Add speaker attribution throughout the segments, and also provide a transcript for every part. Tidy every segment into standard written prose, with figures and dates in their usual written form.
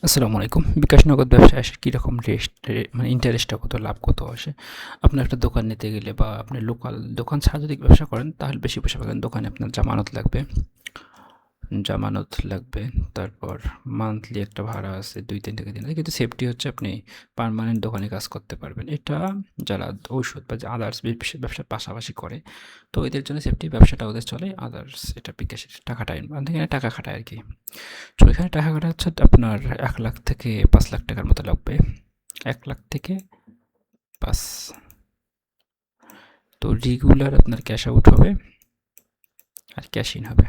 Speaker 1: আসসালামু আলাইকুম। বিকাশ নগদ ব্যবসায় আসে কীরকম মানে ইন্টারেস্টটা কত, লাভ কত আসে? আপনার একটা দোকান নিতে গেলে বা আপনি লোকাল দোকান ছাড়া যদি ব্যবসা করেন তাহলে বেশি পয়সা পাবেন। দোকানে আপনার জামানত লাগবে, তারপর মান্থলি একটা ভাড়া আছে ২-৩ থেকে ৩ কিন্তু সেফটি হচ্ছে আপনি পার্মানেন্ট দোকানে কাজ করতে পারবেন। এটা যারা ঔষধ বা আদার্স ব্যবসার পাশাপাশি করে, তো এদের জন্য সেফটি, ব্যবসাটা ওদের চলে। আদার্স এটা বিকাশের টাকাটা এখানে টাকা খাটায় আর কি। তো এখানে টাকা খাটা হচ্ছে আপনার ১,০০,০০০ থেকে ৫,০০,০০০ টাকার মতো লাগবে। ১,০০,০০০ থেকে ৫। তো রেগুলার আপনার ক্যাশ আউট হবে আর ক্যাশ ইন হবে।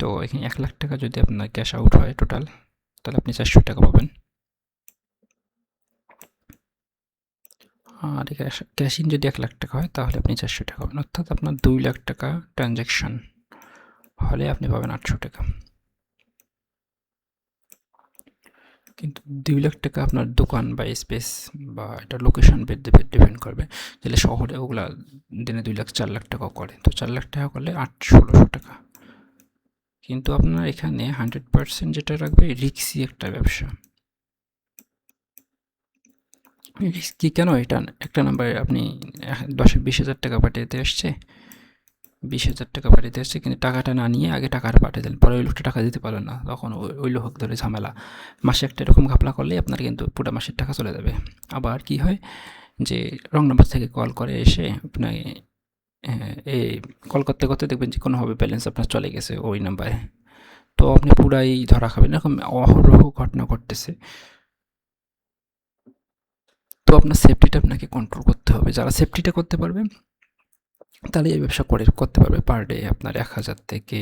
Speaker 1: তো এখানে ১,০০,০০০ টাকা যদি আপনার ক্যাশ আউট হয় টোটাল, তাহলে আপনি ৪০০ টাকা পাবেন। আর ক্যাশ ইন যদি ১,০০,০০০ টাকা হয় তাহলে আপনি ৪০০ টাকা পাবেন। অর্থাৎ আপনার ২,০০,০০০ টাকা ট্রানজ্যাকশন হলে আপনি পাবেন ৮০০ টাকা। কিন্তু ২,০০,০০০ টাকা আপনার দোকান বা স্পেস বা এটা লোকেশন ডিপেন্ড করবে। তাহলে শহরে ওগুলা দিনে ২,০০,০০০ ৪,০০,০০০ টাকাও করে। তো ৪,০০,০০০ টাকা করলে ১৬০০ টাকা। কিন্তু আপনার এখানে 100% যেটা রাখবে রিস্কি একটা ব্যবসা। রিস্কি কেন? এটা একটা নাম্বারে আপনি ২০,০০০ টাকা পাঠাতে আসছে, ২০,০০০ টাকা পাঠাতে আসছে, কিন্তু টাকাটা না নিয়ে আগে টাকাটা পাঠিয়ে দিলেন, পরে ওই লোকটা টাকা দিতে পারলেন না, তখন ওই লোক ধরে ঝামেলা। মাসে একটা এরকম ঘাপলা করলে আপনার কিন্তু পুরো মাসের টাকা চলে যাবে। আবার কি হয় যে রং নাম্বার থেকে কল করে এসে আপনাকে এই কল করতে করতে দেখবেন যে কোনোভাবে ব্যালেন্স আপনার চলে গেছে ওই নাম্বারে। তো আপনি পুরাই ধরা খাবেন। এরকম অহরহ ঘটনা ঘটতেছে। তো আপনার সেফটিটা আপনাকে কন্ট্রোল করতে হবে। যারা সেফটিটা করতে পারবে তাহলে এই ব্যবসা করতে পারবে। পার ডে আপনার ১,০০০ থেকে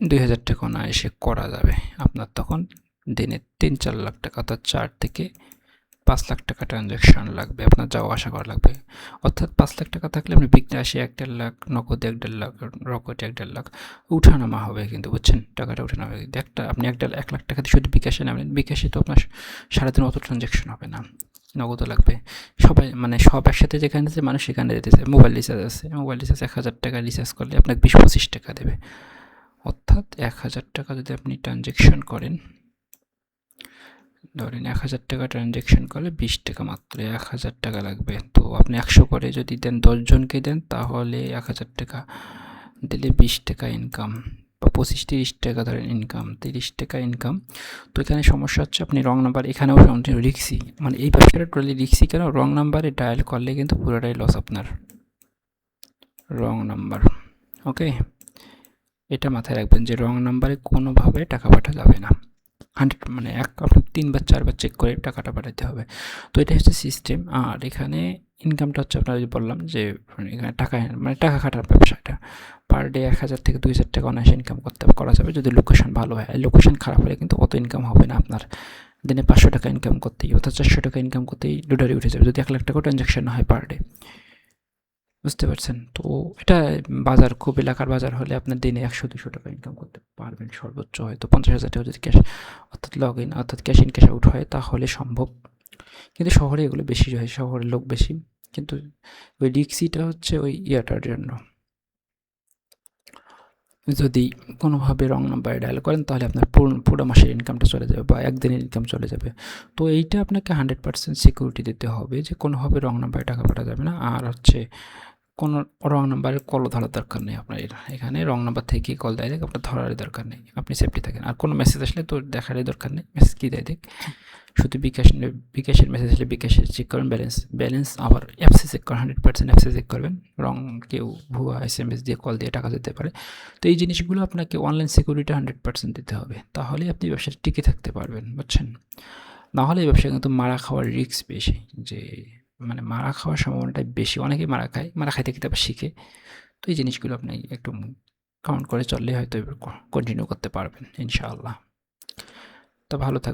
Speaker 1: ২,০০০ টাকা অনায়াসে করা যাবে। আপনার তখন দিনে ৩-৪ লাখ টাকা, অর্থাৎ ৪ থেকে ৫,০০,০০০ টাকা ট্রানজ্যাকশন লাগবে, আপনার যাওয়া আসা করা লাগবে। অর্থাৎ ৫,০০,০০০ টাকা থাকলে আপনি বিকতে আসে ১-১.৫ লাখ, নগদে ১-১.৫ লাখ, রকেটে ১-১.৫ লাখ উঠানামা হবে কিন্তু, বুঝছেন? টাকাটা উঠানামা হবে। আপনি ১,০০,০০০ টাকা দিয়ে শুধু বিকাশে নামেন, বিকাশে তো আপনার সারাদিন অত ট্রানজ্যাকশন হবে না, নগদও লাগবে। সবাই মানে সব একসাথে যেখানে আছে মানুষ সেখানে যেতে চায়। মোবাইল রিচার্জ আছে, মোবাইল রিচার্জ ১,০০০ টাকা রিচার্জ করলে আপনাকে ২০-২৫ টাকা দেবে। অর্থাৎ ১,০০০ টাকা যদি আপনি ট্রানজ্যাকশন করেন, ধরেন ১,০০০ টাকা ট্রানজ্যাকশন করলে ২০ টাকা, মাত্র ১,০০০ টাকা লাগবে। তো আপনি ১০০ করে যদি দেন, ১০ জনকে দেন, তাহলে ১,০০০ টাকা দিলে ২০ টাকা ইনকাম, বা ২৫-৩০ টাকা ধরেন ইনকাম, ৩০ টাকা ইনকাম। তো এখানে সমস্যা হচ্ছে আপনি রং নাম্বার, এখানেও রিক্সি, মানে এই ব্যবসাটা টোটালি রিক্সি। কেন? রং নাম্বারে ডায়াল করলে কিন্তু পুরোটাই লস আপনার। রং নাম্বার, ওকে, এটা মাথায় রাখবেন যে রং নাম্বারে কোনোভাবে টাকা পাঠানো যাবে না। 100 মানে আপনার ৩ বার ৪ বার চেক করে টাকাটা পাঠাতে হবে। তো এটা হচ্ছে সিস্টেম। আর এখানে ইনকামটা হচ্ছে আপনার, ওই যে বললাম যে এখানে টাকা খাটার ব্যবসা এটা। পার ডে ১,০০০ থেকে ২,০০০ টাকা অনায়াসে ইনকাম করা যাবে যদি লোকেশন ভালো হয়। আর লোকেশন খারাপ হলে কিন্তু অত ইনকাম হবে না আপনার। দিনে ৫০০ টাকা ইনকাম করতেই, অর্থাৎ ৪০০ টাকা ইনকাম করতেই লুটারি উঠে যাবে যদি ১,০০,০০০ টাকাও ট্রানজ্যাকশন হয় পার ডে। বুঝতে পারছেন? তো এটা বাজার, খুব এলাকার বাজার হলে আপনার দিনে ১০০-২০০ টাকা ইনকাম করতে পারবেন সর্বোচ্চ, হয়তো ৫০,০০০ টাকা যদি ক্যাশ, অর্থাৎ লগ ইন, অর্থাৎ ক্যাশ ইন ক্যাশ আউট হয় তাহলে সম্ভব। কিন্তু শহরে এগুলো বেশি হয়, শহরের লোক বেশি। কিন্তু ওই রিক্সিটা হচ্ছে ওই ইয়াটার জন্য, যদি কোনোভাবে রং নাম্বারে ডায়াল করেন তাহলে আপনার পুরো মাসের ইনকামটা চলে যাবে বা একদিনের ইনকাম চলে যাবে। তো এইটা আপনাকে 100% সিকিউরিটি দিতে হবে যে কোনোভাবে রং নাম্বারে টাকা পাঠানো যাবে না। আর হচ্ছে কোনো রং নাম্বারে কলও ধরার দরকার নেই আপনার। এখানে রং নাম্বার থেকে কল দেয় দেখ, আপনার ধরারই দরকার নেই, আপনি সেফটি থাকেন। আর কোনো মেসেজ আসলে তো দেখারই দরকার নেই, মেসেজ কী দেয় দেখ। শুধু বিকাশের মেসেজ আসলে বিকাশে চেক করবেন, ব্যালেন্স আবার অ্যাপসে চেক করেন, 100% অ্যাপসে চেক করবেন। রং কেউ ভুয়া SMS দিয়ে কল দিয়ে টাকা দিতে পারে। তো এই জিনিসগুলো আপনাকে অনলাইন সিকিউরিটি 100% দিতে হবে, তাহলেই আপনি ব্যবসাটা টিকে থাকতে পারবেন, বুঝছেন? নাহলে এই ব্যবসায় কিন্তু মারা খাওয়ার রিস্ক বেশি, যে মানে মারা খাওয়ার সম্ভাবনাটা বেশি। অনেকেই মারা খায়, মারা খাইতে খেতে আবার শিখে। তো এই জিনিসগুলো আপনি একটু কাউন্ট করে চললে হয়তো কন্টিনিউ করতে পারবেন ইনশাআল্লাহ। তো ভালো থাকবেন।